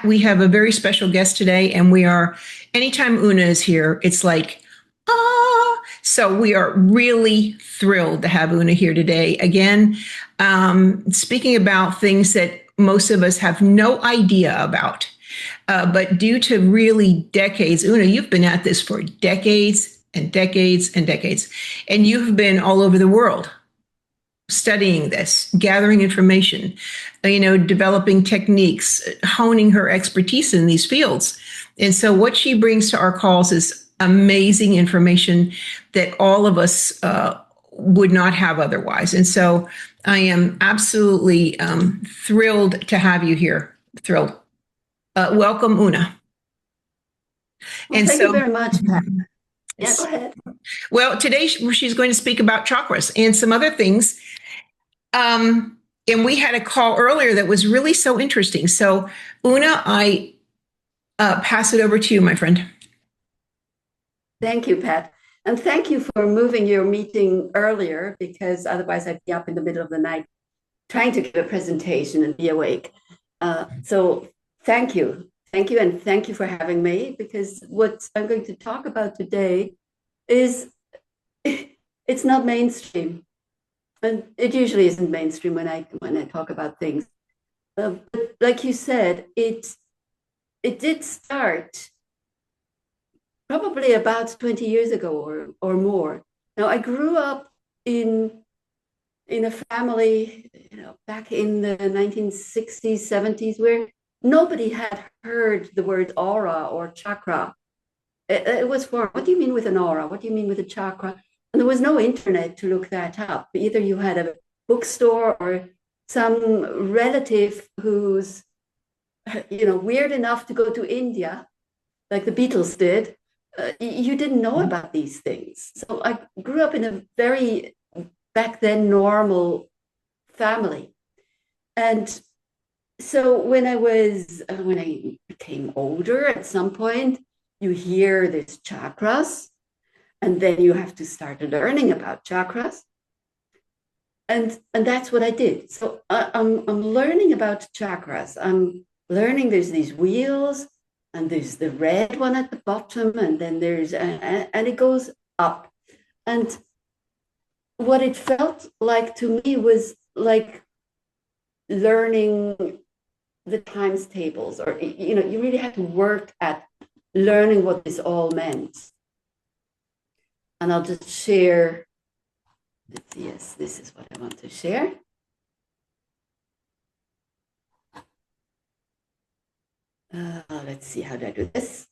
we have a very special guest today, and anytime Oona is here, it's like, ah. So we are really thrilled to have Oona here today. Again, speaking about things that most of us have no idea about. But due to really decades, Oona, you've been at this for decades and decades and decades, and you've been all over the world studying this, gathering information, developing techniques, honing her expertise in these fields. And so what she brings to our calls is amazing information that all of us would not have otherwise. And so I am absolutely thrilled to have you here. Thrilled. Welcome, Oona. Well, thank you very much, Pat. Yeah, go ahead. Well, today she's going to speak about chakras and some other things. And we had a call earlier that was really so interesting. So, Oona, I pass it over to you, my friend. Thank you, Pat. And thank you for moving your meeting earlier, because otherwise I'd be up in the middle of the night trying to give a presentation and be awake. So thank you. Thank you. And thank you for having me, because what I'm going to talk about today is it's not mainstream. And it usually isn't mainstream when I talk about things. But like you said, it did start probably about 20 years ago or more. Now, I grew up in a family, back in the 1960s, 70s, where nobody had heard the word aura or chakra. It was for, what do you mean with an aura? What do you mean with a chakra? And there was no internet to look that up. Either you had a bookstore or some relative who's, weird enough to go to India, like the Beatles did. You didn't know about these things. So I grew up in a very, back then, normal family. And so when I became older, at some point, you hear these chakras, and then you have to start learning about chakras. And that's what I did. So I'm learning about chakras. I'm learning there's these wheels, and there's the red one at the bottom, and then and it goes up. And what it felt like to me was like learning the times tables, or, you really had to work at learning what this all meant. And I'll just share. Yes, this is what I want to share. Let's see, how do I do this?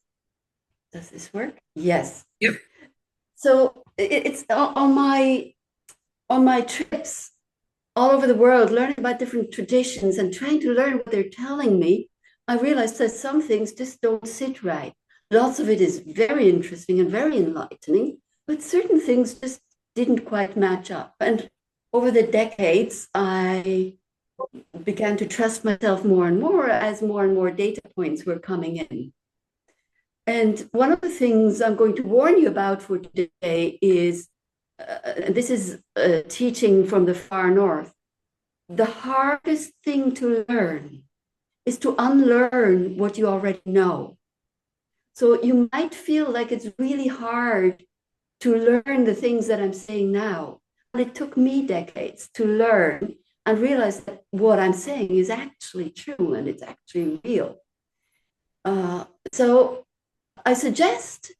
Does this work? Yes. Yep. So it's on my trips all over the world, learning about different traditions and trying to learn what they're telling me. I realized that some things just don't sit right. Lots of it is very interesting and very enlightening, but certain things just didn't quite match up. And over the decades, I began to trust myself more and more as more and more data points were coming in. And one of the things I'm going to warn you about for today is, this is teaching from the far north, the hardest thing to learn is to unlearn what you already know. So you might feel like it's really hard to learn the things that I'm saying now. But it took me decades to learn and realize that what I'm saying is actually true and it's actually real. So I suggest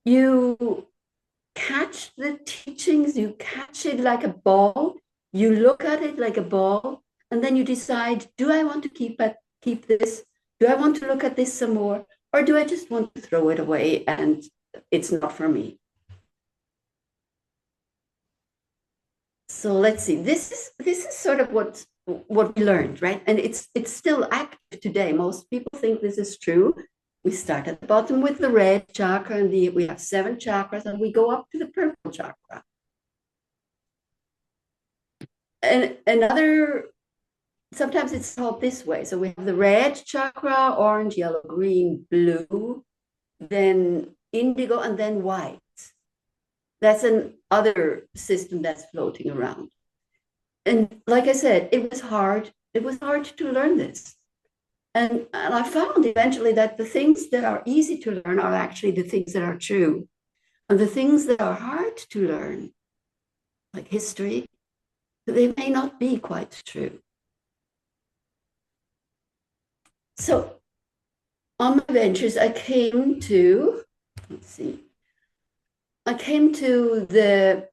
you catch the teachings, you catch it like a ball, you look at it like a ball, and then you decide, do I want to keep this? Do I want to look at this some more? Or do I just want to throw it away and it's not for me? So let's see. This is sort of what we learned, right? And it's still active today. Most people think this is true. We start at the bottom with the red chakra, and we have 7 chakras, and we go up to the purple chakra. And sometimes it's called this way. So we have the red chakra, orange, yellow, green, blue, then indigo, and then white. That's another system that's floating around. And like I said, it was hard. It was hard to learn this. And I found eventually that the things that are easy to learn are actually the things that are true. And the things that are hard to learn, like history, they may not be quite true. So on my ventures, I came to, let's see, I came to the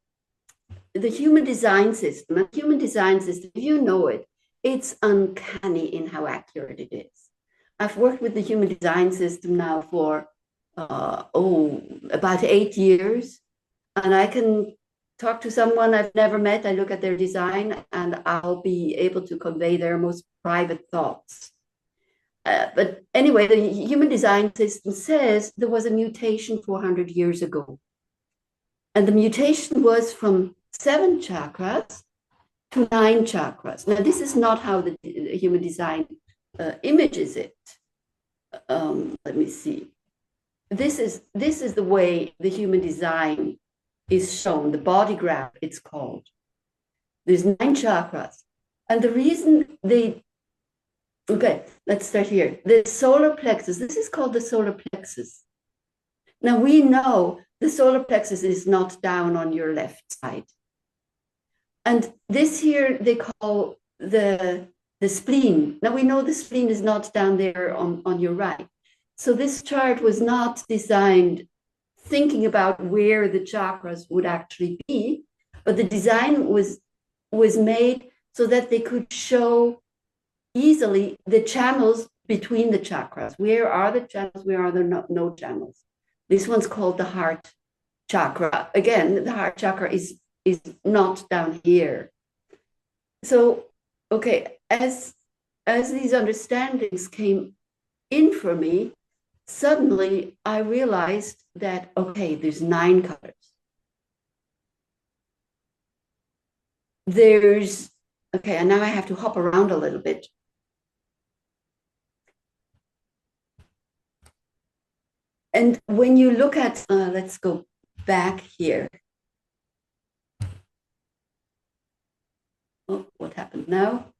human design system. And human design system, if you know it, it's uncanny in how accurate it is. I've worked with the human design system now for about 8 years, and I can talk to someone I've never met. I look at their design, and I'll be able to convey their most private thoughts. But anyway, the human design system says there was a mutation 400 years ago. And the mutation was from 7 chakras to 9 chakras. Now, this is not how the human design images it. Let me see. This is the way the human design is shown, the body graph, it's called. There's 9 chakras. And the reason okay, let's start here. The solar plexus, this is called the solar plexus. Now we know the solar plexus is not down on your left side. And this here they call the spleen. Now we know the spleen is not down there on your right. So this chart was not designed thinking about where the chakras would actually be, but the design was made so that they could show easily the channels between the chakras. Where are the channels? Where are there no channels? This one's called the heart chakra. Again, the heart chakra is not down here. So, okay, as these understandings came in for me, suddenly I realized that, okay, there's 9 colors. Okay, and now I have to hop around a little bit. And when you look at, let's go back here. Oh, what happened now?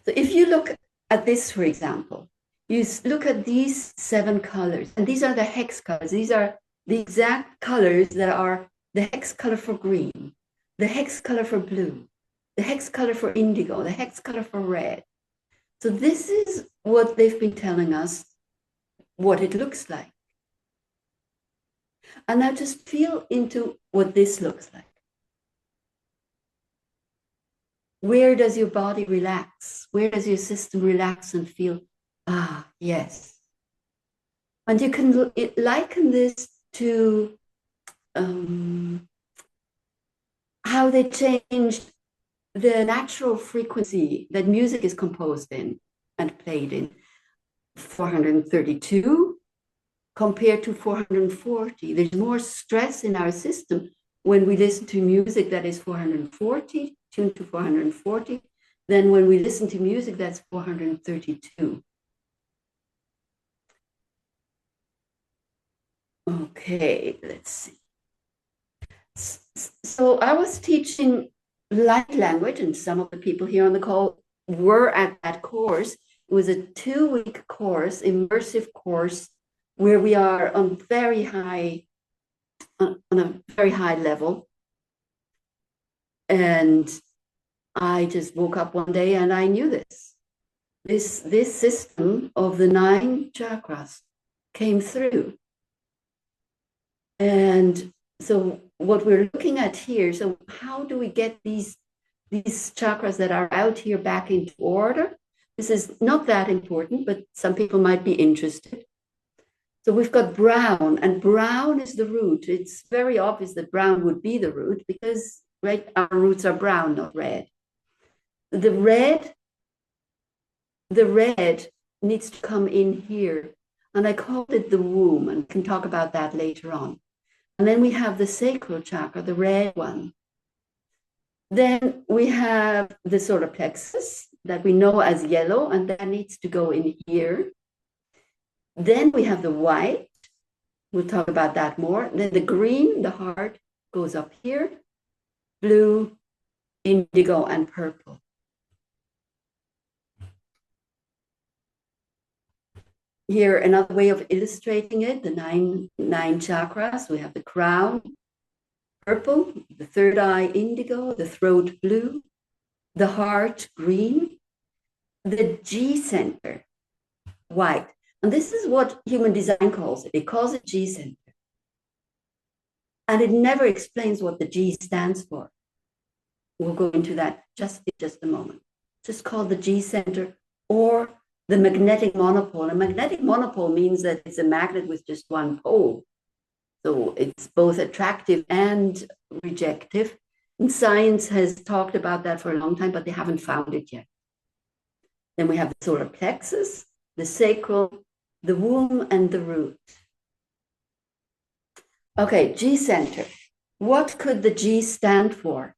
So if you look at this, for example, you look at these 7 colors, and these are the hex colors. These are the exact colors that are the hex color for green, the hex color for blue, the hex color for indigo, the hex color for red. So this is what they've been telling us, what it looks like. And now just feel into what this looks like. Where does your body relax? Where does your system relax and feel, yes. And you can liken this to how they changed the natural frequency that music is composed in and played in. 432 compared to 440. There's more stress in our system when we listen to music that is 440, tuned to 440, than when we listen to music that's 432. Okay, let's see. So I was teaching light language, and some of the people here on the call were at that course. It was a 2-week course, immersive course, where we are on a very high level. And I just woke up one day and I knew this system of the 9 chakras came through. And so what we're looking at here, so how do we get these chakras that are out here back into order? This is not that important, but some people might be interested. So we've got brown, and brown is the root. It's very obvious that brown would be the root because, right, our roots are brown, not red. The red needs to come in here, and I called it the womb, and we can talk about that later on. And then we have the sacral chakra, the red one. Then we have the solar plexus that we know as yellow, and that needs to go in here. Then we have the white. We'll talk about that more. Then the green, the heart, goes up here. Blue, indigo, and purple. Here, another way of illustrating it, the nine chakras. We have the crown, purple, the third eye, indigo, the throat, blue, the heart, green, the G center, white. And this is what human design calls it. It calls it G center. And it never explains what the G stands for. We'll go into that in just a moment. Just called the G center or the magnetic monopole. A magnetic monopole means that it's a magnet with just one pole. So it's both attractive and rejective. And science has talked about that for a long time, but they haven't found it yet. Then we have the solar plexus, the sacral, the womb, and the root. Okay, G center. What could the G stand for?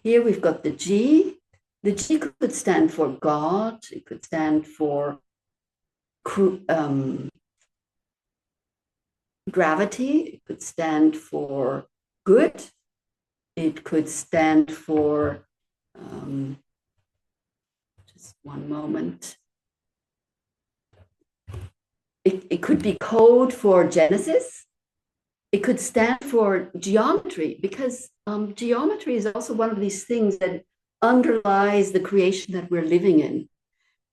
Here we've got the G. The G could stand for God. It could stand for gravity. It could stand for good. It could stand for, just one moment. It could be code for Genesis. It could stand for geometry, because geometry is also one of these things that underlies the creation that we're living in.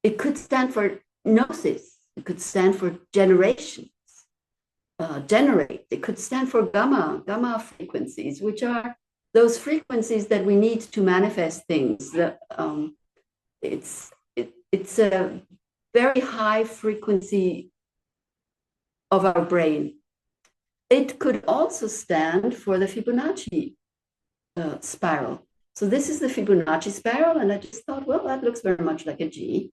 It could stand for gnosis. It could stand for generations, generate. It could stand for gamma frequencies, which are those frequencies that we need to manifest things. It's a very high frequency of our brain. It could also stand for the Fibonacci spiral. So this is the Fibonacci spiral, and I just thought, well, that looks very much like a G.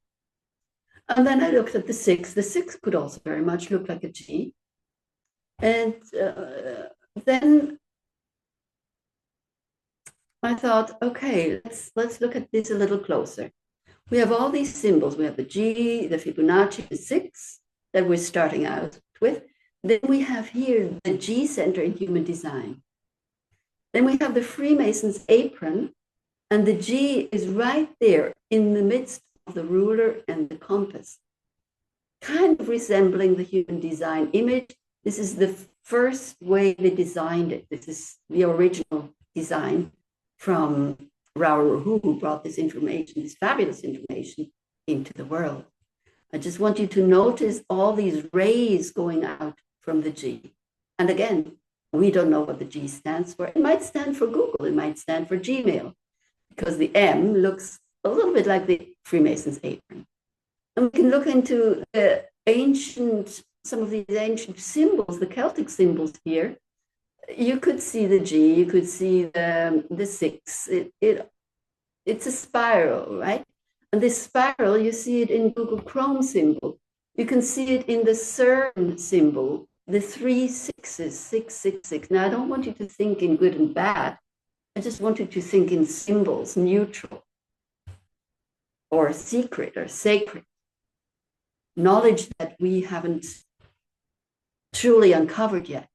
And then I looked at the 6. The 6 could also very much look like a G. And then I thought, okay, let's look at this a little closer. We have all these symbols. We have the G, the Fibonacci, the 6 that we're starting out with. Then we have here the G center in human design. Then we have the Freemason's apron, and the G is right there in the midst of the ruler and the compass, kind of resembling the human design image. This is the first way they designed it. This is the original design from Raoul, who brought this information, this fabulous information, into the world. I just want you to notice all these rays going out from the G. And again, we don't know what the G stands for. It might stand for Google. It might stand for Gmail, because the M looks a little bit like the Freemason's apron. And we can look into some of these ancient symbols, the Celtic symbols here. You could see the G, you could see the 6. It's a spiral, right? And this spiral, you see it in Google Chrome symbol. You can see it in the CERN symbol, the 3 6s, 666. Now, I don't want you to think in good and bad. I just want you to think in symbols, neutral, or secret, or sacred. Knowledge that we haven't truly uncovered yet.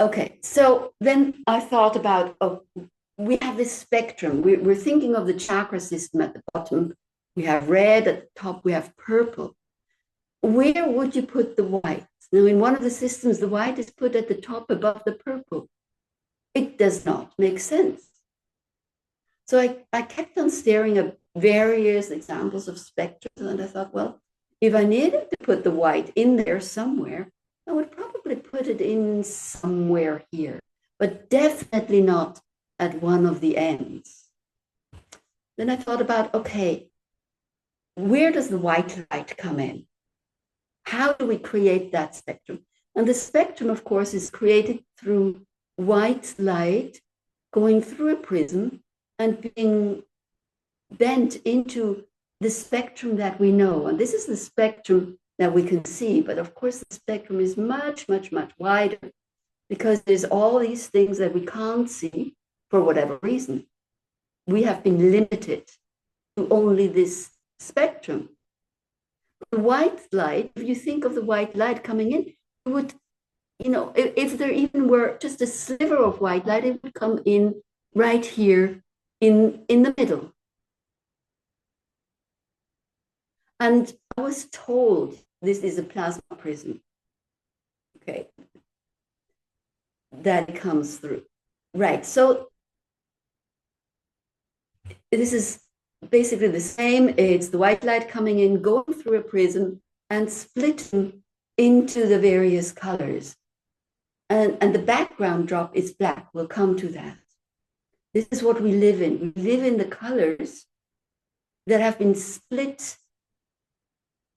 Okay, so then I thought about, we have this spectrum. We're thinking of the chakra system at the bottom. We have red at the top, we have purple. Where would you put the white? Now, in one of the systems, the white is put at the top above the purple. It does not make sense. So I kept on staring at various examples of spectrums, and I thought, well, if I needed to put the white in there somewhere, I would probably put it in somewhere here, but definitely not at one of the ends. Then I thought about, okay, where does the white light come in? How do we create that spectrum? And the spectrum, of course, is created through white light going through a prism and being bent into the spectrum that we know. And this is the spectrum that we can see. But of course, the spectrum is much, much, much wider, because there's all these things that we can't see for whatever reason. We have been limited to only this spectrum. The white light, if you think of the white light coming in, you would if there even were just a sliver of white light, it would come in right here in the middle. And I was told this is a plasma prism, okay, that comes through. Right, so this is basically the same. It's the white light coming in, going through a prism and splitting into the various colors. And the background drop is black. We'll come to that. This is what we live in. We live in the colors that have been split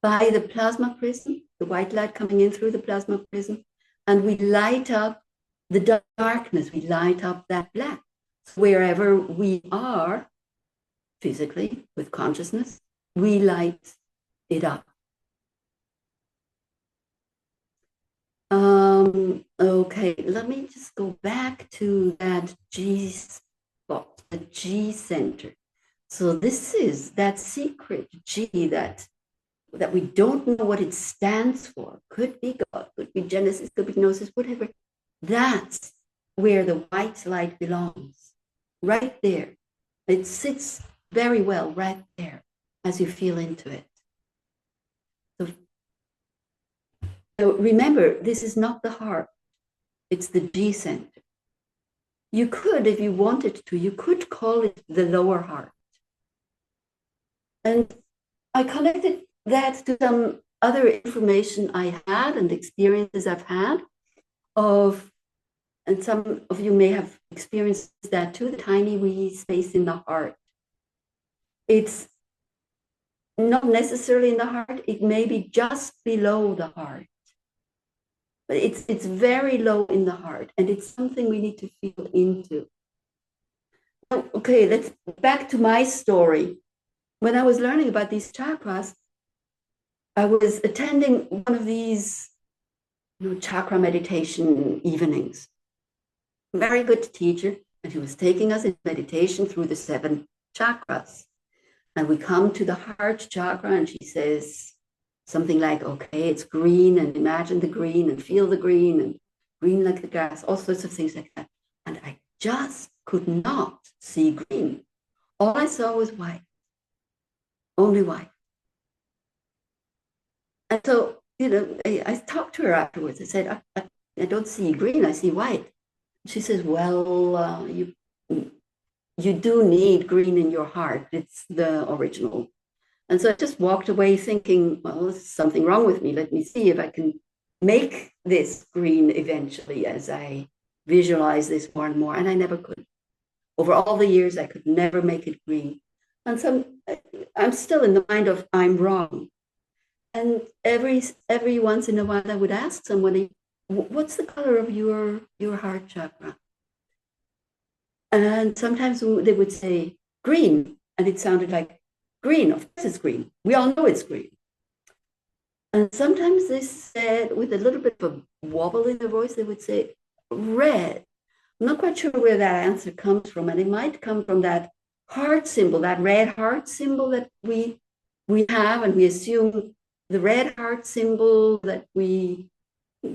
by the plasma prism, the white light coming in through the plasma prism, and we light up the darkness. We light up that black. So wherever we are physically with consciousness, we light it up. Okay, let me just go back to that G spot, the G center. So this is that secret G that we don't know what it stands for. Could be God, could be Genesis, could be Gnosis, whatever. That's where the white light belongs, right there. It sits very well right there as you feel into it. So remember, this is not the heart. It's the G center. You could, if you wanted to, you could call it the lower heart. And I connected that to some other information I had and experiences I've had and some of you may have experienced that too, the tiny wee space in the heart. It's not necessarily in the heart, it may be just below the heart. But it's very low in the heart, and it's something we need to feel into. Okay, let's back to my story. When I was learning about these chakras, I was attending one of these chakra meditation evenings. Very good teacher, and he was taking us in meditation through the 7 chakras. And we come to the heart chakra, and she says something like, okay, it's green, and imagine the green, and feel the green, and green like the grass, all sorts of things like that. And I just could not see green. All I saw was white, only white. And so, I talked to her afterwards. I said, I don't see green, I see white. She says, well, you do need green in your heart. It's the original. And so I just walked away thinking, well, there's something wrong with me. Let me see if I can make this green eventually as I visualize this more and more. And I never could. Over all the years, I could never make it green. And I'm still in the mind of I'm wrong. And every once in a while, I would ask somebody, what's the color of your heart chakra? And sometimes they would say green, and it sounded like green. Of course it's green. We all know it's green. And sometimes they said, with a little bit of a wobble in their voice, they would say red. I'm not quite sure where that answer comes from, and it might come from that heart symbol, that red heart symbol that we have, and we assume the red heart symbol that we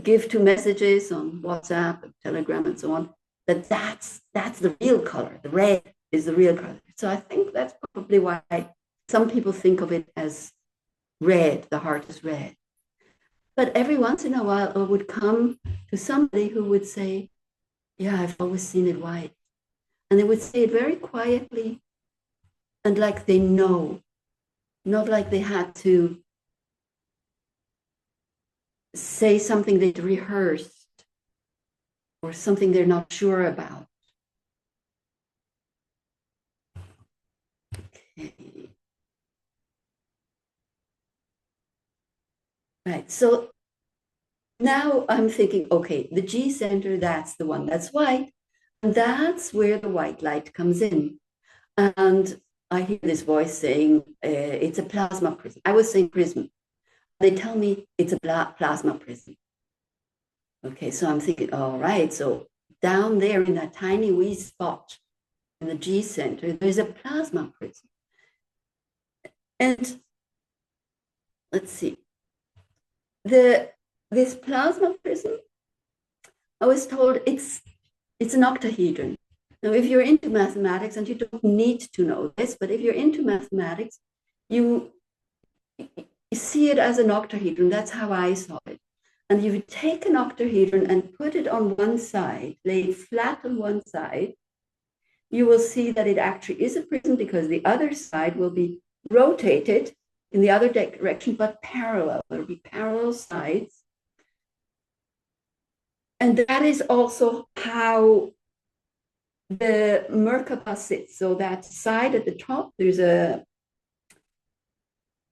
give to messages on WhatsApp, Telegram, and so on, that's the real color. The red is the real color. So I think that's probably why some people think of it as red. The heart is red. But every once in a while, I would come to somebody who would say, yeah, I've always seen it white. And they would say it very quietly and like they know, not like they had to say something they'd rehearsed or something they're not sure about. Okay. Right, so now I'm thinking, okay, the G center, that's the one that's white, and that's where the white light comes in. And I hear this voice saying, it's a plasma prism. I was saying prism. They tell me it's a plasma prism. Okay, so I'm thinking, all right, so down there in that tiny wee spot in the G center, there's a plasma prism. And let's see, this plasma prism I was told it's an octahedron. Now, if you're into mathematics, and you don't need to know this, but if you're into mathematics, you see it as an octahedron. That's how I saw it. And you would take an octahedron and put it on one side, lay it flat on one side, you will see that it actually is a prism because the other side will be rotated in the other direction, but parallel. There will be parallel sides. And that is also how the Merkaba sits. So that side at the top, there's a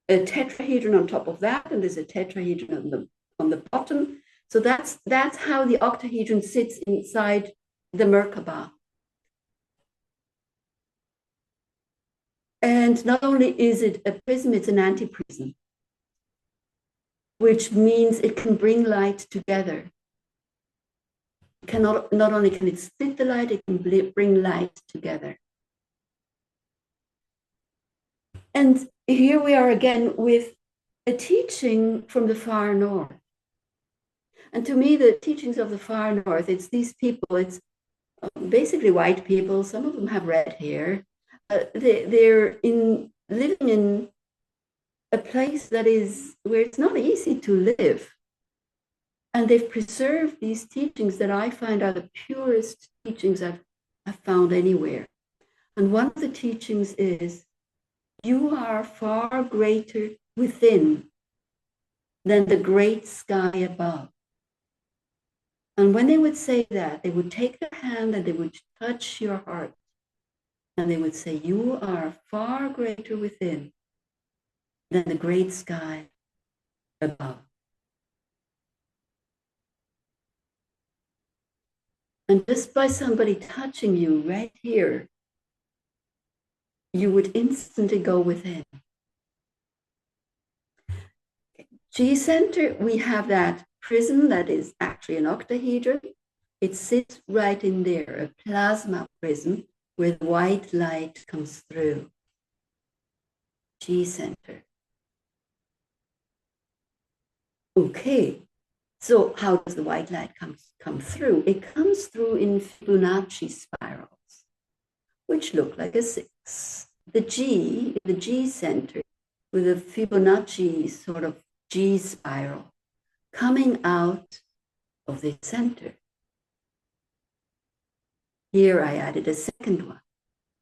tetrahedron on top of that, and there's a tetrahedron on the bottom. So that's how the octahedron sits inside the Merkaba. And not only is it a prism, it's an antiprism, which means it can bring light together. Not only can it split the light, it can bring light together. And here we are again with a teaching from the far north. And to me, the teachings of the far north, it's these people, it's basically white people. Some of them have red hair. They're living in a place that is where it's not easy to live. And they've preserved these teachings that I find are the purest teachings I've found anywhere. And one of the teachings is, you are far greater within than the great sky above. And when they would say that, they would take their hand and they would touch your heart. And they would say, you are far greater within than the great sky above. And just by somebody touching you right here, you would instantly go within. G center, we have that prism that is actually an octahedron. It sits right in there, a plasma prism where the white light comes through. G center. Okay, so how does the white light come through? It comes through in Fibonacci spirals, which look like a 6. The G center, with a Fibonacci sort of G spiral coming out of the center. Here I added a second one.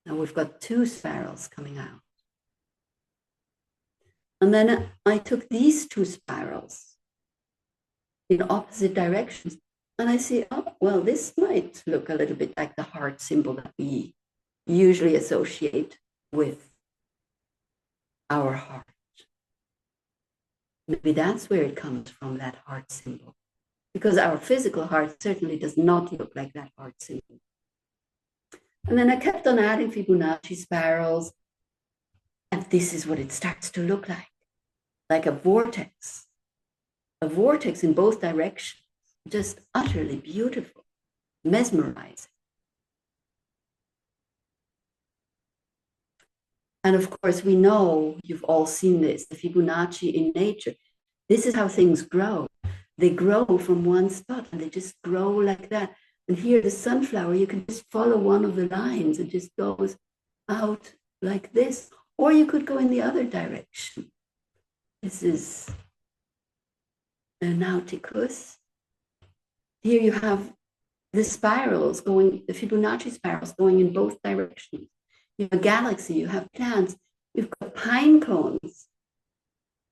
Now we've got 2 spirals coming out. And then I took these 2 spirals in opposite directions. And I see, oh, well, this might look a little bit like the heart symbol that we usually associate with our heart. Maybe that's where it comes from, that heart symbol. Because our physical heart certainly does not look like that heart symbol. And then I kept on adding Fibonacci spirals. And this is what it starts to look like a vortex. A vortex in both directions, just utterly beautiful, mesmerizing. And of course, we know, you've all seen this, the Fibonacci in nature. This is how things grow. They grow from one spot and they just grow like that. And here, the sunflower, you can just follow one of the lines. It just goes out like this. Or you could go in the other direction. This is a nauticus. Here you have the spirals going, the Fibonacci spirals going in both directions. You have a galaxy, you have plants, you've got pine cones.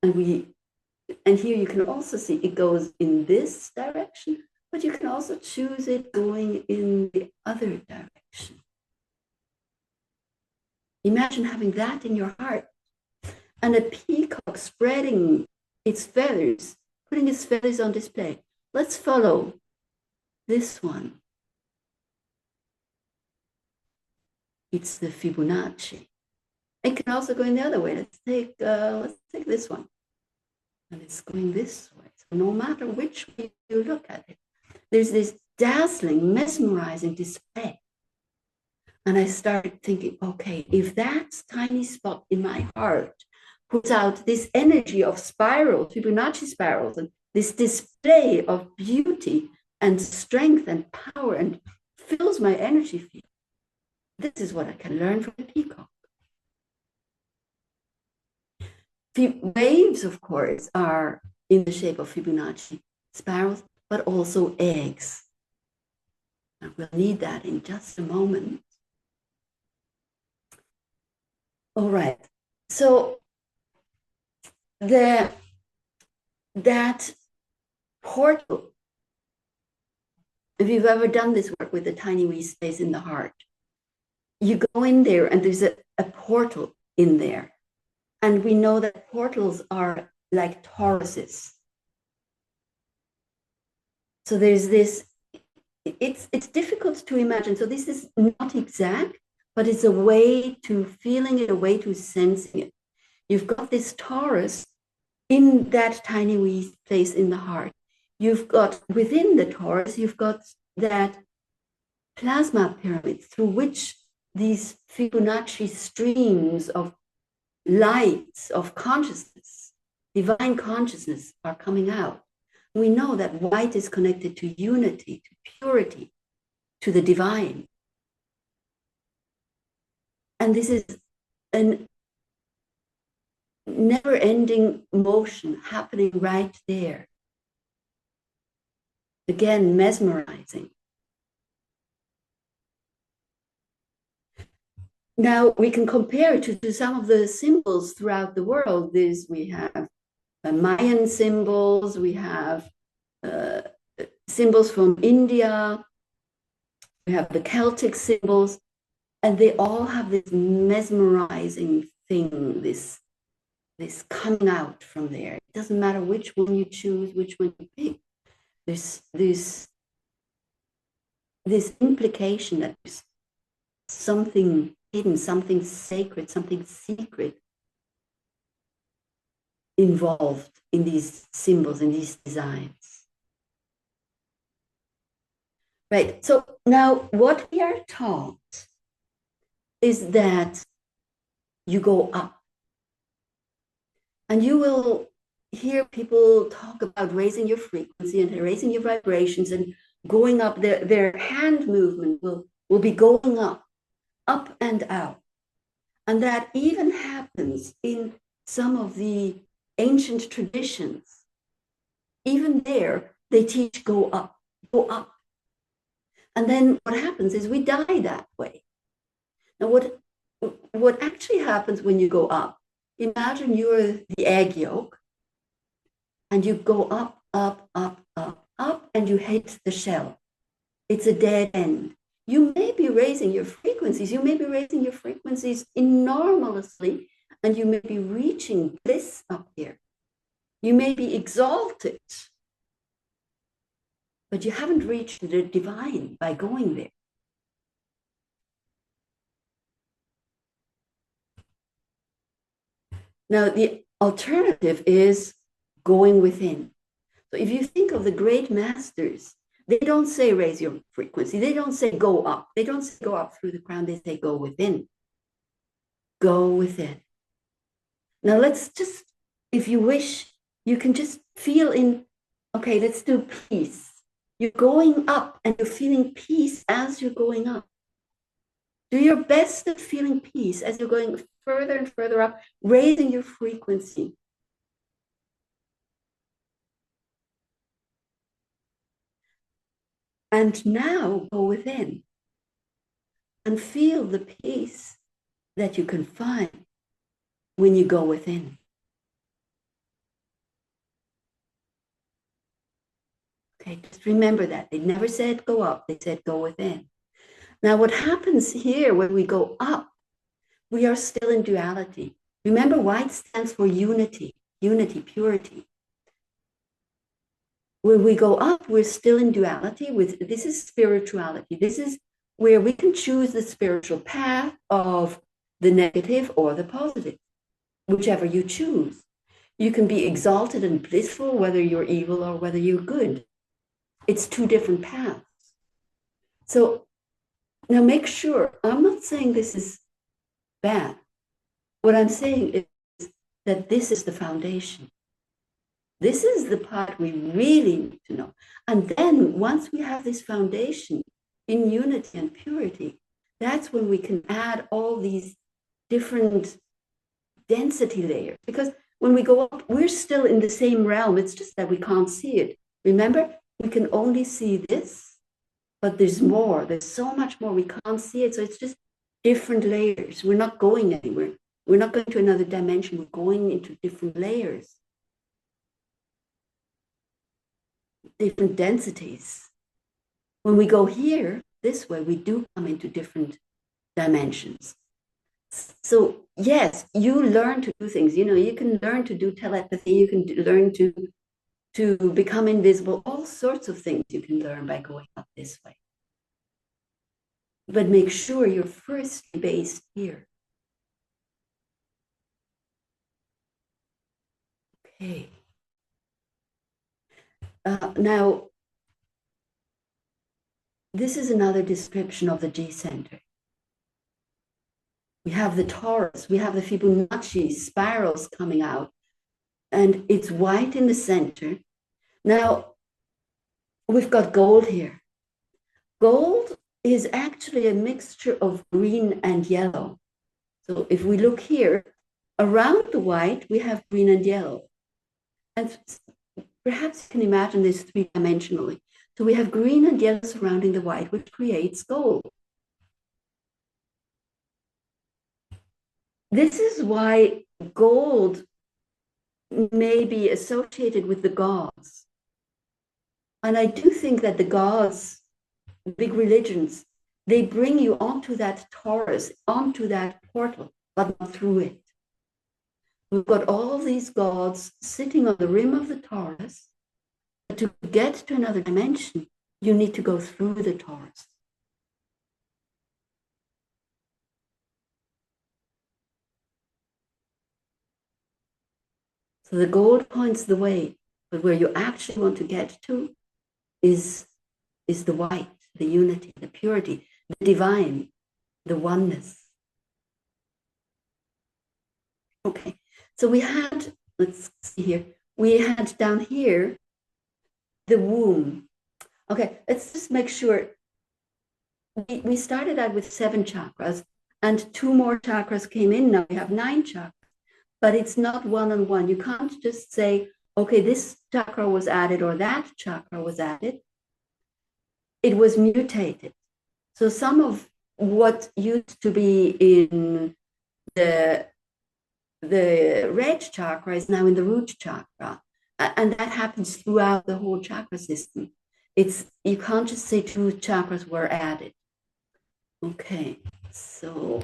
And here you can also see it goes in this direction, but you can also choose it going in the other direction. Imagine having that in your heart. And a peacock spreading its feathers, putting its feathers on display. Let's follow this one. It's the Fibonacci. It can also go in the other way. Let's take this one. And it's going this way. So no matter which way you look at it, there's this dazzling, mesmerizing display. And I started thinking, okay, if that tiny spot in my heart puts out this energy of spirals, Fibonacci spirals, and this display of beauty, and strength and power and fills my energy field. This is what I can learn from the peacock. Waves, of course, are in the shape of Fibonacci spirals, but also eggs. And we'll need that in just a moment. All right. So that portal, if you've ever done this work with the tiny wee space in the heart, you go in there and there's a portal in there. And we know that portals are like Tauruses. So there's this, it's difficult to imagine. So this is not exact, but it's a way to feeling it, a way to sensing it. You've got this Taurus in that tiny wee place in the heart. You've got within the Taurus, you've got that plasma pyramid through which these Fibonacci streams of lights of consciousness, divine consciousness are coming out. We know that white is connected to unity, to purity, to the divine. And this is a never-ending motion happening right there. Again, mesmerizing. Now we can compare it to some of the symbols throughout the world. We have Mayan symbols, we have symbols from India, we have the Celtic symbols, and they all have this mesmerizing thing, this coming out from there. It doesn't matter which one you choose, which one you pick. There's this implication that there's something hidden, something sacred, something secret involved in these symbols, in these designs. Right, so now what we are taught is that you go up. And you will hear people talk about raising your frequency and raising your vibrations and going up. Their hand movement will be going up and out. And that even happens in some of the ancient traditions. Even there, they teach go up, go up. And then what happens is we die that way. Now, what actually happens when you go up, imagine you're the egg yolk and you go up, up, up, up, up, and you hit the shell. It's a dead end. You may be raising your frequencies. You may be raising your frequencies enormously, and you may be reaching bliss up here. You may be exalted, but you haven't reached the divine by going there. Now, the alternative is going within. So if you think of the great masters, they don't say raise your frequency. They don't say go up. They don't say go up through the crown. They say go within. Go within. Now let's just, if you wish, you can just feel in, okay, let's do peace. You're going up and you're feeling peace as you're going up. Do your best at feeling peace as you're going further and further up, raising your frequency. And now go within and feel the peace that you can find when you go within. Okay, just remember that. They never said go up, they said go within. Now, what happens here when we go up, we are still in duality. Remember, white stands for unity, unity, purity. When we go up, we're still in duality. This is spirituality. This is where we can choose the spiritual path of the negative or the positive, whichever you choose. You can be exalted and blissful, whether you're evil or whether you're good. It's two different paths. So now make sure, I'm not saying this is bad. What I'm saying is that this is the foundation. This is the part we really need to know. And then once we have this foundation in unity and purity, that's when we can add all these different density layers. Because when we go up, we're still in the same realm. It's just that we can't see it. Remember, we can only see this, but there's more. There's so much more. We can't see it. So it's just different layers. We're not going anywhere. We're not going to another dimension. We're going into different layers, different densities. When we go here, this way, we do come into different dimensions. So yes, you learn to do things. You can learn to do telepathy. You can learn to become invisible. All sorts of things you can learn by going up this way. But make sure you're first based here. Okay. Now, this is another description of the G center. We have the torus, we have the Fibonacci spirals coming out, and it's white in the center. Now, we've got gold here. Gold is actually a mixture of green and yellow. So if we look here, around the white, we have green and yellow. And perhaps you can imagine this three-dimensionally. So we have green and yellow surrounding the white, which creates gold. This is why gold may be associated with the gods. And I do think that the gods, big religions, they bring you onto that torus, onto that portal, but not through it. We've got all these gods sitting on the rim of the torus. But to get to another dimension, you need to go through the torus. So the gold points the way, but where you actually want to get to is the white, the unity, the purity, the divine, the oneness. Okay, so we had, let's see here, we had down here the womb. Okay, let's just make sure. We started out with 7 chakras, and 2 more chakras came in. Now we have 9 chakras, but it's not one-on-one. You can't just say, okay, this chakra was added or that chakra was added. It was mutated. So some of what used to be in the red chakra is now in the root chakra. And that happens throughout the whole chakra system. You can't just say 2 chakras were added. Okay, so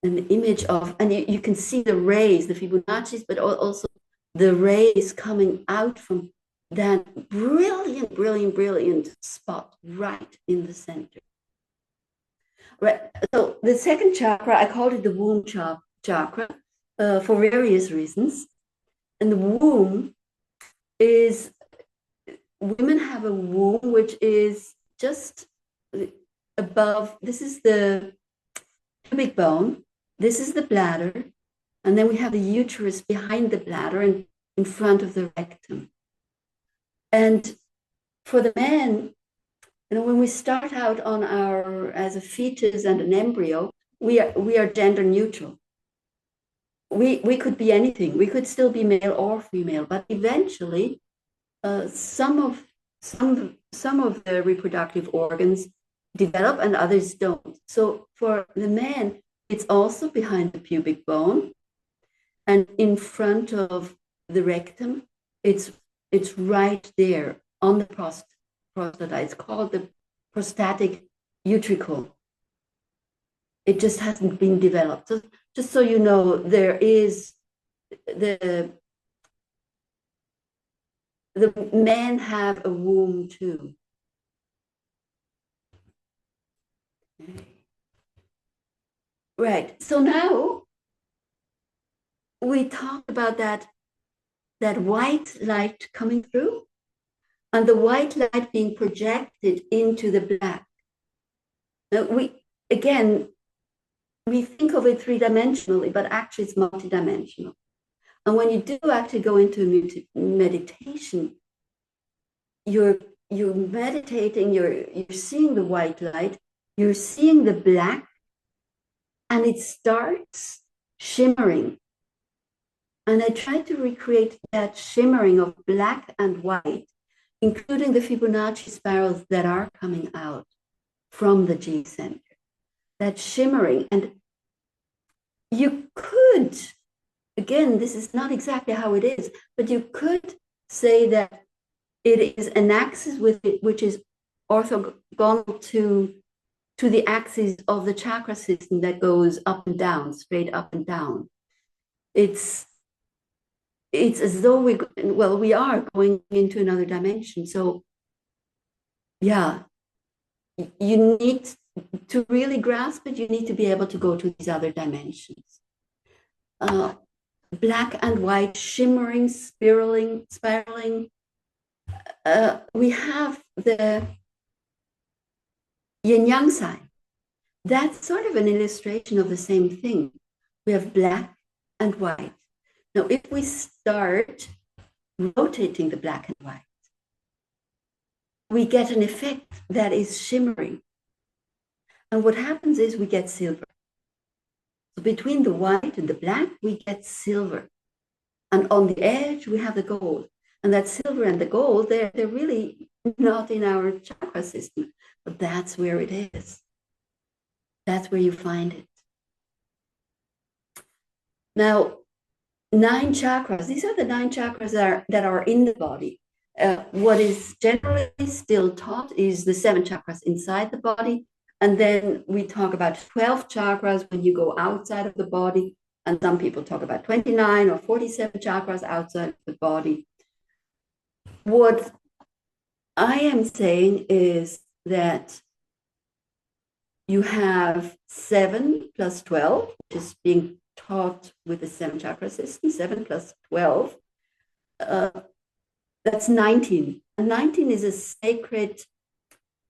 an image of, and you can see the rays, the Fibonacci's, but also the rays coming out from that brilliant, brilliant, brilliant spot right in the center. Right. So the second chakra, I called it the womb chakra for various reasons. And the womb is, women have a womb which is just above, this is the pubic bone, this is the bladder, and then we have the uterus behind the bladder and in front of the rectum. And for the man, when we start out as a fetus and an embryo, we are gender neutral. We could be anything. We could still be male or female, but eventually, some of the reproductive organs develop and others don't. So for the man, it's also behind the pubic bone, and in front of the rectum. It's right there on the prostata. It's called the prostatic utricle. It just hasn't been developed. So just so you know, there is the men have a womb too. Okay. Right. So now we talked about that white light coming through and the white light being projected into the black. Now again, we think of it three-dimensionally, but actually it's multidimensional. And when you do actually go into meditation, you're meditating, you're seeing the white light, you're seeing the black, and it starts shimmering. And I try to recreate that shimmering of black and white, including the Fibonacci spirals that are coming out from the G center. That shimmering. And you could, again, this is not exactly how it is, but you could say that it is an axis with it, which is orthogonal to the axis of the chakra system that goes up and down, straight up and down. It's as though we are going into another dimension. So yeah, you need to really grasp it, you need to be able to go to these other dimensions. Black and white, shimmering, spiraling. We have the yin yang sign. That's sort of an illustration of the same thing. We have black and white. Now, if we start rotating the black and white, we get an effect that is shimmering. And what happens is we get silver. So between the white and the black, we get silver. And on the edge, we have the gold. And that silver and the gold, they're really not in our chakra system, but that's where it is. That's where you find it. Now, 9 chakras, these are the 9 chakras that are in the body. What is generally still taught is the 7 chakras inside the body. And then we talk about 12 chakras when you go outside of the body. And some people talk about 29 or 47 chakras outside of the body. What I am saying is that you have 7 plus 12, which is being taught with the 7 chakra system, 7 plus 12. That's 19. And 19 is a sacred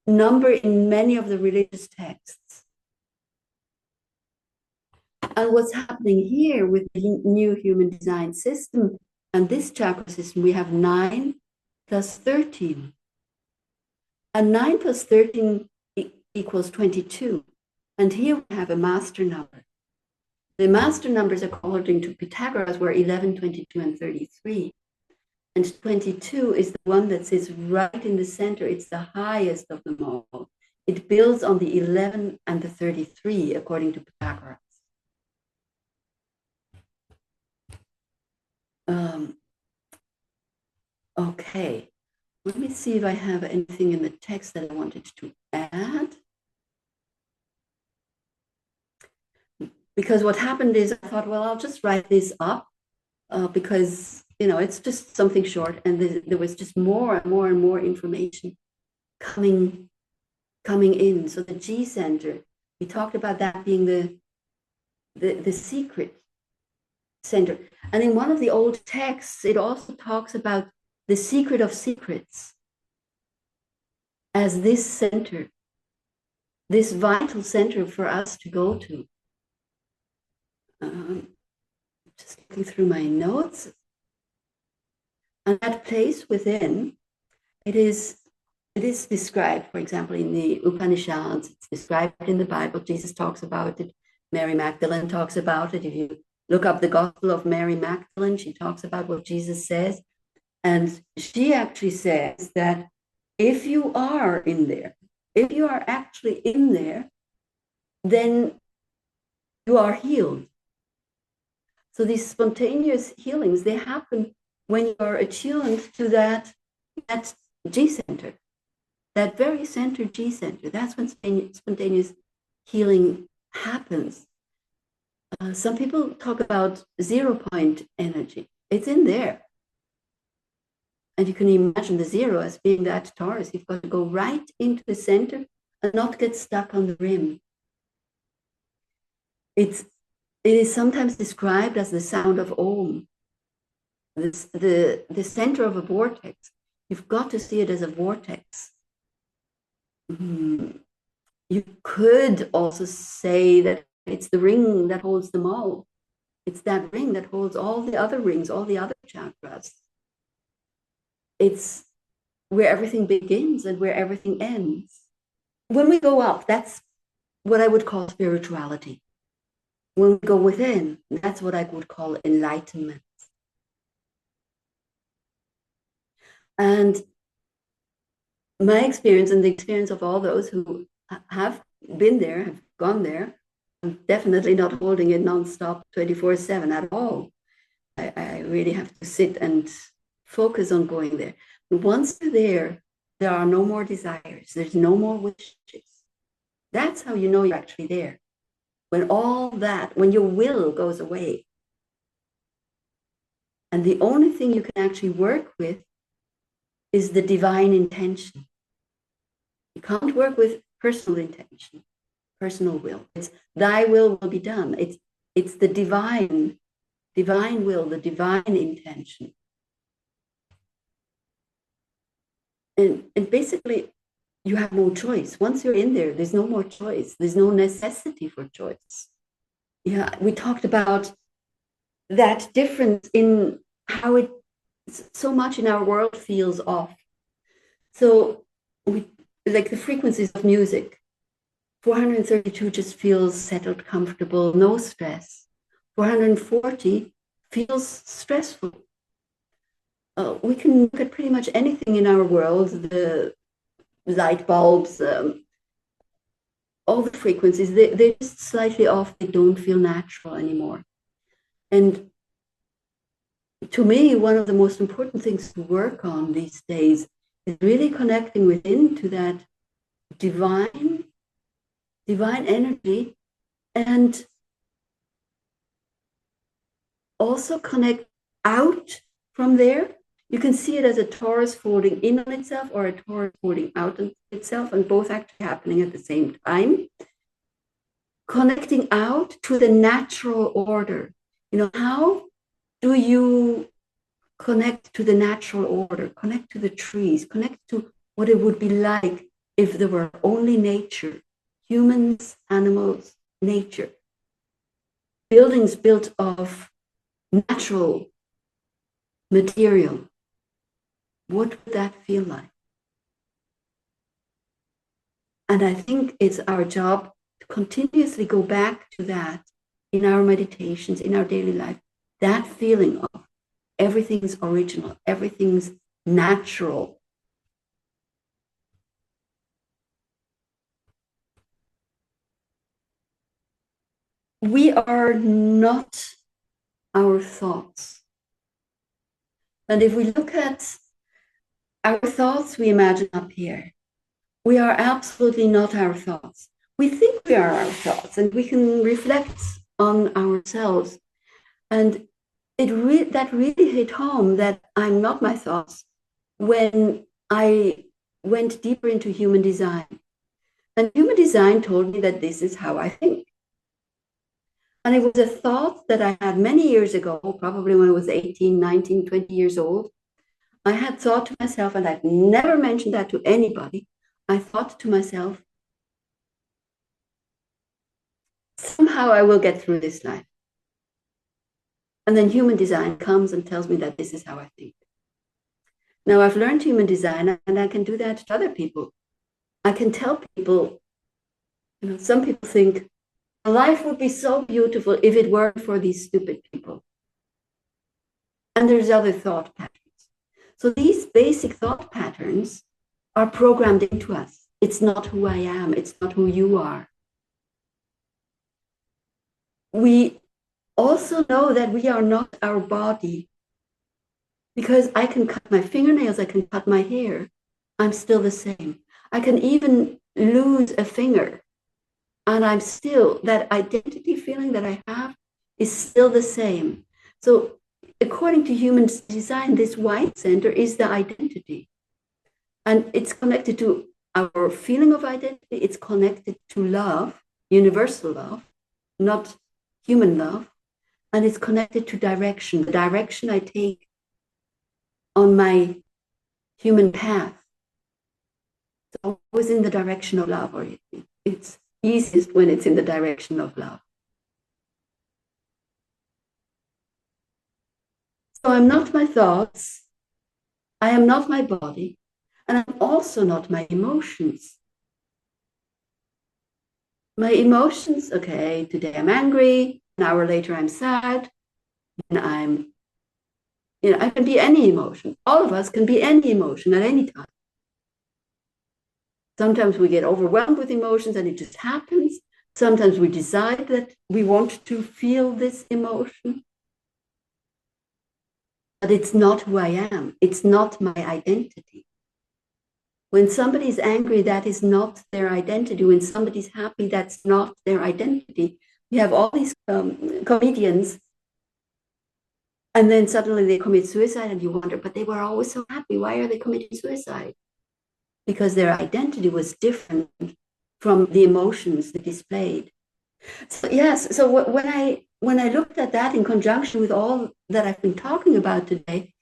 number in many of the religious texts. And what's happening here with the new human design system and this chakra system, we have 9 plus 13. And 9 plus 13 equals 22. And here we have a master number. The master numbers, according to Pythagoras, were 11, 22, and 33. And 22 is the one that sits right in the center. It's the highest of them all. It builds on the 11 and the 33, according to Pythagoras. Okay, let me see if I have anything in the text that I wanted to add. Because what happened is I thought, well, I'll just write this up because, it's just something short. And there was just more and more and more information coming in. So the G center, we talked about that being the secret center. And in one of the old texts, it also talks about the secret of secrets as this center, this vital center for us to go to. Just looking through my notes. And that place within, it is described, for example, in the Upanishads, it's described in the Bible, Jesus talks about it, Mary Magdalene talks about it. If you look up the Gospel of Mary Magdalene, she talks about what Jesus says. And she actually says that if you are in there, if you are actually in there, then you are healed. So these spontaneous healings, they happen when you are attuned to that G center, that very center G center. That's when spontaneous healing happens. Some people talk about 0 point energy. It's in there. And you can imagine the 0 as being that Taurus. You've got to go right into the center and not get stuck on the rim. It is sometimes described as the sound of Om. The center of a vortex. You've got to see it as a vortex. You could also say that It's the ring that holds them all. It's that ring that holds all the other rings, all the other chakras. It's where everything begins and where everything ends. When we go up, that's what I would call spirituality. When we go within, that's what I would call enlightenment. And my experience and the experience of all those who have been there, have gone there, I'm definitely not holding it nonstop 24/7 at all. I really have to sit and focus on going there. But once you're there are no more desires. There's no more wishes. That's how you know you're actually there. When all that, when your will goes away. And the only thing you can actually work with is the divine intention. You can't work with personal intention, personal will. It's thy will be done. It's the divine will, the divine intention. And basically, you have no choice. Once you're in there, there's no more choice. There's no necessity for choice. Yeah, we talked about that difference in how it so much in our world feels off. So we like the frequencies of music. 432 just feels settled, comfortable, no stress. 440 feels stressful. We can look at pretty much anything in our world, the light bulbs, all the frequencies, they're just slightly off. They don't feel natural anymore. And to me, one of the most important things to work on these days is really connecting within to that divine energy, and also connect out from there. You can see it as a torus folding in on itself or a torus folding out on itself, and both actually happening at the same time. Connecting out to the natural order. You know, how do you connect to the natural order? Connect to the trees, connect to what it would be like if there were only nature, humans, animals, nature. Buildings built of natural material. What would that feel like? And I think it's our job to continuously go back to that in our meditations, in our daily life, that feeling of everything's original, everything's natural. We are not our thoughts. And if we look at our thoughts, we imagine up here. We are absolutely not our thoughts. We think we are our thoughts, and we can reflect on ourselves. And that really hit home that I'm not my thoughts when I went deeper into human design. And human design told me that this is how I think. And it was a thought that I had many years ago, probably when I was 18, 19, 20 years old. I had thought to myself, and I've never mentioned that to anybody, I thought to myself, somehow I will get through this life. And then human design comes and tells me that this is how I think. Now I've learned human design, and I can do that to other people. I can tell people, you know, some people think life would be so beautiful if it weren't for these stupid people. And there's other thought patterns. So these basic thought patterns are programmed into us. It's not who I am. It's not who you are. We also know that we are not our body, because I can cut my fingernails, I can cut my hair. I'm still the same. I can even lose a finger, and I'm still, that identity feeling that I have is still the same. So according to human design, this white center is the identity. And it's connected to our feeling of identity. It's connected to love, universal love, not human love. And it's connected to direction, the direction I take on my human path. It's always in the direction of love, or it's easiest when it's in the direction of love. I'm not my thoughts, I am not my body, and I'm also not my emotions. My emotions, okay, today I'm angry, an hour later I'm sad, and I can be any emotion. All of us can be any emotion at any time. Sometimes we get overwhelmed with emotions and it just happens. Sometimes we decide that we want to feel this emotion. But it's not who I am. It's not my identity. When somebody's angry, that is not their identity. When somebody's happy, that's not their identity. We have all these comedians, and then suddenly they commit suicide, and you wonder, but they were always so happy. Why are they committing suicide? Because their identity was different from the emotions they displayed. So yes, so when I looked at that in conjunction with all that I've been talking about today,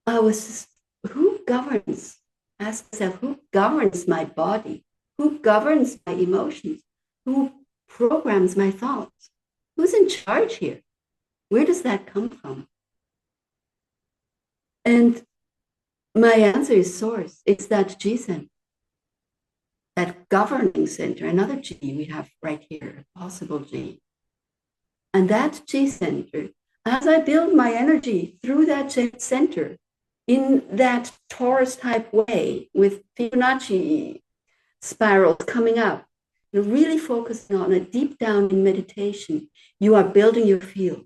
I was just, who governs? Ask myself, who governs my body? Who governs my emotions? Who programs my thoughts? Who's in charge here? Where does that come from? And my answer is source. It's that G center, that governing center, another G we have right here, a possible G. And that G center, as I build my energy through that center in that Taurus type way with Fibonacci spirals coming up, you're really focusing on it deep down in meditation. You are building your field.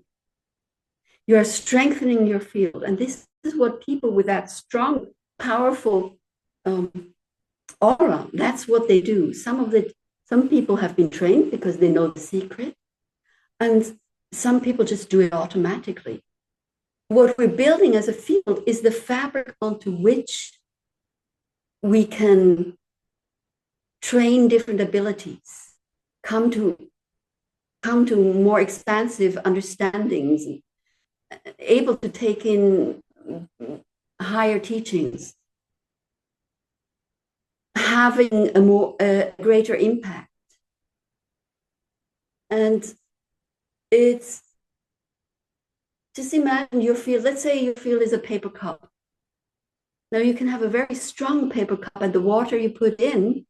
You are strengthening your field. And this is what people with that strong, powerful aura, that's what they do. Some people have been trained because they know the secret. And some people just do it automatically. What we're building as a field is the fabric onto which we can train different abilities, come to more expansive understandings, able to take in higher teachings, having a greater impact. And it's just imagine your field. Let's say your field is a paper cup. Now you can have a very strong paper cup and the water you put in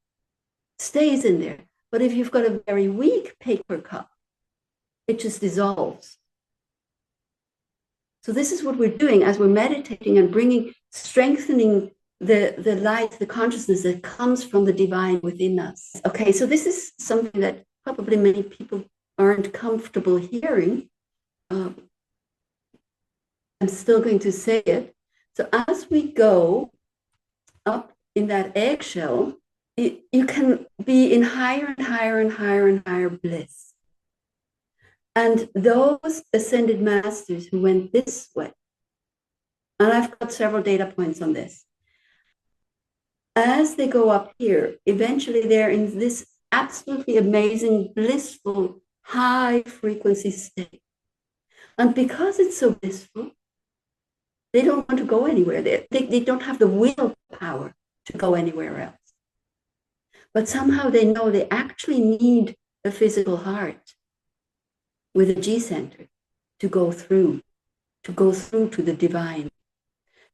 stays in there. But if you've got a very weak paper cup, it just dissolves. So this is what we're doing as we're meditating and strengthening the light, the consciousness that comes from the divine within us. Okay, so this is something that probably many people aren't comfortable hearing. I'm still going to say it. So as we go up in that eggshell, you can be in higher and higher and higher and higher bliss. And those ascended masters who went this way, and I've got several data points on this, as they go up here, eventually they're in this absolutely amazing, blissful, high frequency state. And because it's so blissful, they don't want to go anywhere. They don't have the willpower to go anywhere else. But somehow they know they actually need a physical heart with a G center to go through to the divine.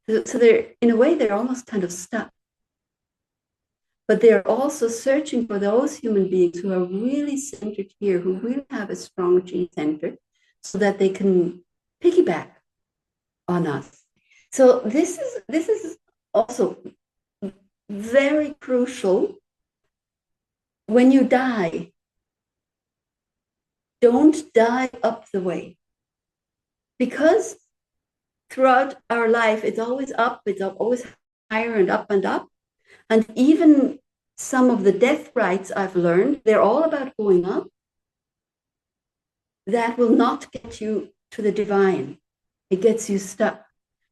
So they're, in a way, they're almost kind of stuck. But they're also searching for those human beings who are really centered here, who really have a strong G center, so that they can piggyback on us. So this is also very crucial. When you die, don't die up the way. Because throughout our life, it's always up, it's always higher and up and up. And even some of the death rites I've learned, they're all about going up. That will not get you to the divine. It gets you stuck.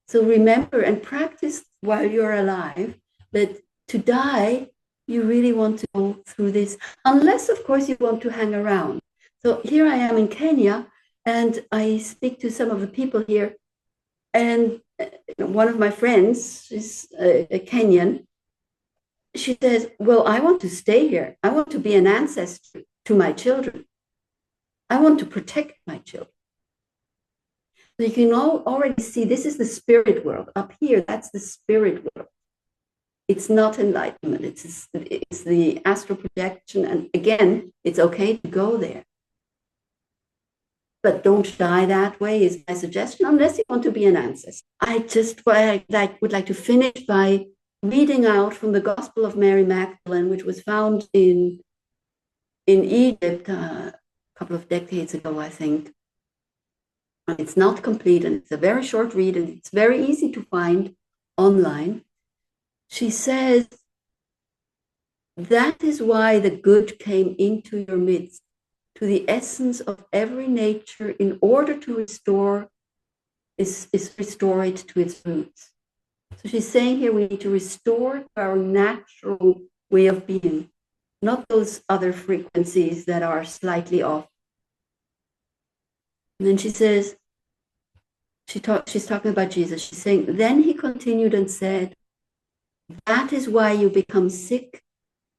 So remember and practice while you're alive that to die, you really want to go through this, unless, of course, you want to hang around. So here I am in Kenya, and I speak to some of the people here. And one of my friends is a Kenyan. She says, well, I want to stay here. I want to be an ancestor to my children. I want to protect my children. So you can already see this is the spirit world. Up here, that's the spirit world. It's not enlightenment. It's the astral projection. And again, it's okay to go there. But don't die that way is my suggestion, unless you want to be an ancestor. I just would like to finish by reading out from the Gospel of Mary Magdalene, which was found in Egypt a couple of decades ago, I think. It's not complete, and it's a very short read, and it's very easy to find online. She says, that is why the good came into your midst, to the essence of every nature, in order to restore it to its roots. So she's saying here we need to restore our natural way of being, not those other frequencies that are slightly off. And then she says, she's talking about Jesus. She's saying, then he continued and said, that is why you become sick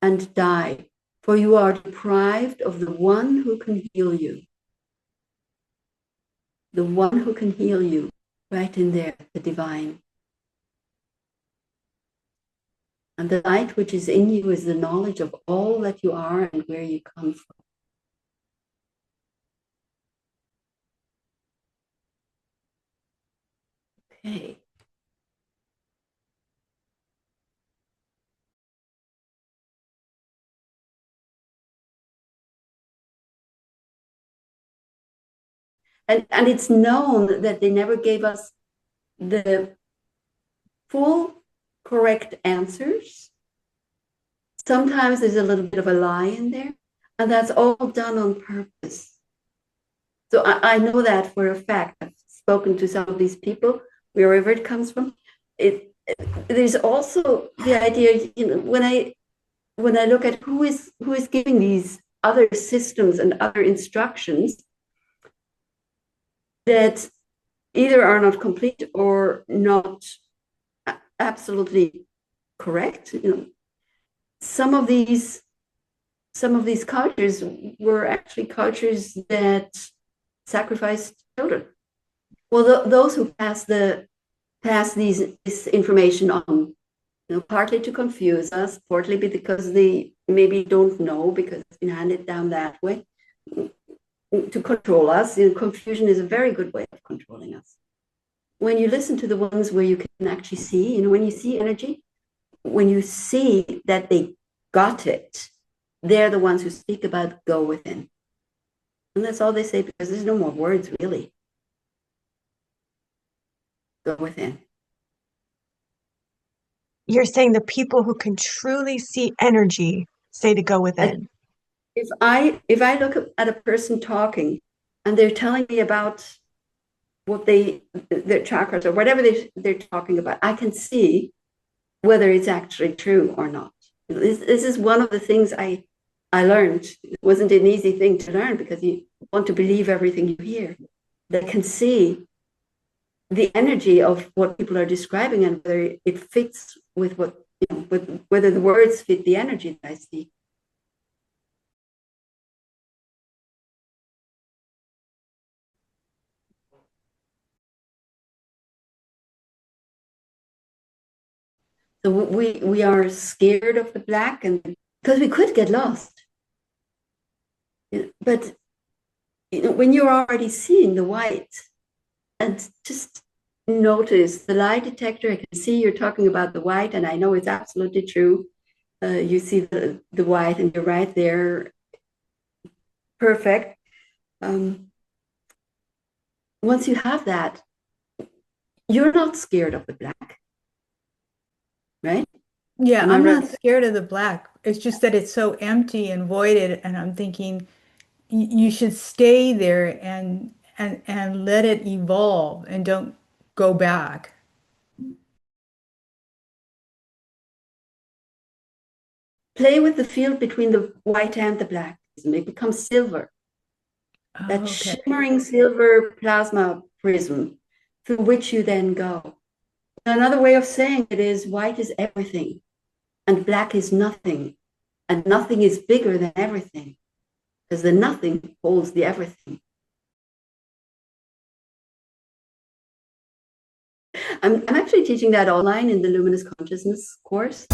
and die, for you are deprived of the one who can heal you. The one who can heal you, right in there, the divine. And the light which is in you is the knowledge of all that you are and where you come from. Okay. And it's known that they never gave us the full correct answers. Sometimes there's a little bit of a lie in there, and that's all done on purpose. So I know that for a fact. I've spoken to some of these people, wherever it comes from. There's also the idea, when I look at who is giving these other systems and other instructions that either are not complete or not absolutely correct. Some of these cultures were actually cultures that sacrificed children. Well, those who pass this information on, partly to confuse us, partly because they maybe don't know because it's been handed down that way, to control us. Confusion is a very good way of controlling us. When you listen to the ones where you can actually see, when you see energy, when you see that they got it, they're the ones who speak about go within. And that's all they say, because there's no more words, really. Go within. You're saying the people who can truly see energy say to go within. If I look at a person talking and they're telling me about what their chakras or whatever they're talking about, I can see whether it's actually true or not. This is one of the things I learned. It wasn't an easy thing to learn, because you want to believe everything you hear. They can see the energy of what people are describing and whether it fits with what, whether the words fit the energy that I see. So we are scared of the black, and because we could get lost. But when you're already seeing the white, and just notice the lie detector, I can see you're talking about the white, and I know it's absolutely true. You see the white, and you're right there. Perfect. Once you have that, you're not scared of the black, right? Yeah, Am I I'm right? not scared of the black. It's just that it's so empty and voided, and I'm thinking you should stay there and let it evolve and don't go back. Play with the field between the white and the black. It becomes silver. Oh, That okay. shimmering silver plasma prism through which you then go. Another way of saying it is white is everything and black is nothing, and nothing is bigger than everything, because the nothing holds the everything. I'm actually teaching that online in the Luminous Consciousness course.